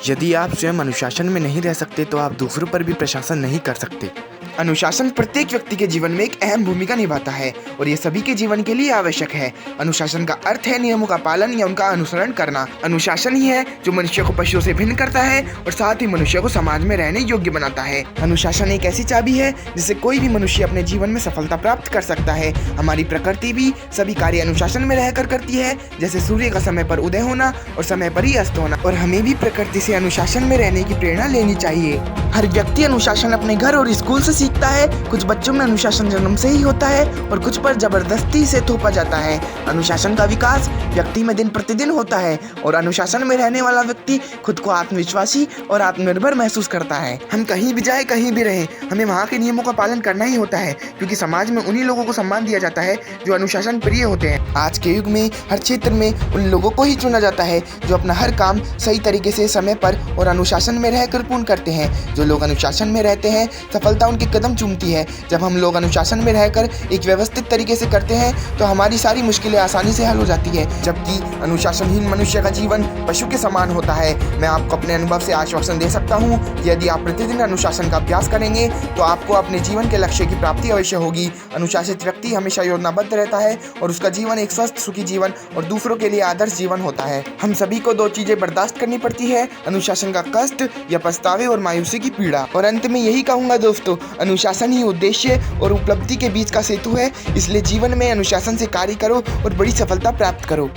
यदि आप स्वयं अनुशासन में नहीं रह सकते तो आप दूसरों पर भी प्रशासन नहीं कर सकते। अनुशासन प्रत्येक व्यक्ति के जीवन में एक अहम भूमिका निभाता है और ये सभी के जीवन के लिए आवश्यक है। अनुशासन का अर्थ है नियमों का पालन या उनका अनुसरण करना। अनुशासन ही है जो मनुष्य को पशुओं से भिन्न करता है और साथ ही मनुष्य को समाज में रहने योग्य बनाता है। अनुशासन एक ऐसी चाबी है जिससे कोई भी मनुष्य अपने जीवन में सफलता प्राप्त कर सकता है। हमारी प्रकृति भी सभी कार्य अनुशासन में रहकर करती है, जैसे सूर्य का समय पर उदय होना और समय पर ही अस्त होना। और हमें भी प्रकृति से अनुशासन में रहने की प्रेरणा लेनी चाहिए। हर व्यक्ति अनुशासन अपने घर और स्कूल से सीखता है। कुछ बच्चों में अनुशासन जन्म से ही होता है और कुछ पर जबरदस्ती से थोपा जाता है। अनुशासन का विकास व्यक्ति में दिन प्रतिदिन होता है और अनुशासन में रहने वाला व्यक्ति खुद को आत्मविश्वासी और आत्मनिर्भर महसूस करता है। हम कहीं भी जाए, कहीं भी रहें, हमें वहाँ के नियमों का पालन करना ही होता है, क्योंकि समाज में उन्हीं लोगों को सम्मान दिया जाता है जो अनुशासन प्रिय होते हैं। आज के युग में हर क्षेत्र में उन लोगों को ही चुना जाता है जो अपना हर काम सही तरीके से समय पर और अनुशासन में रहकर पूर्ण करते हैं। जो लोग अनुशासन में रहते हैं, सफलता उनके कदम चूमती है। जब हम लोग अनुशासन में रहकर एक व्यवस्थित तरीके से करते हैं तो हमारी सारी मुश्किलें आसानी से हल हो जाती है, जबकि अनुशासनहीन मनुष्य का जीवन पशु के समान होता है। मैं आपको अपने अनुभव से आश्वासन दे सकता हूँ, यदि आप प्रतिदिन अनुशासन का अभ्यास करेंगे तो आपको अपने जीवन के लक्ष्य की प्राप्ति अवश्य होगी। अनुशासित व्यक्ति हमेशा योजनाबद्ध रहता है और उसका जीवन एक स्वस्थ सुखी जीवन और दूसरों के लिए आदर्श जीवन होता है। हम सभी को दो चीजें बर्दाश्त करनी पड़ती है, अनुशासन का कष्ट या पछतावे और मायूसी की पीड़ा। और अंत में यही कहूंगा दोस्तों, अनुशासन ही उद्देश्य और उपलब्धि के बीच का सेतु है। इसलिए जीवन में अनुशासन से कार्य करो और बड़ी सफलता प्राप्त करो।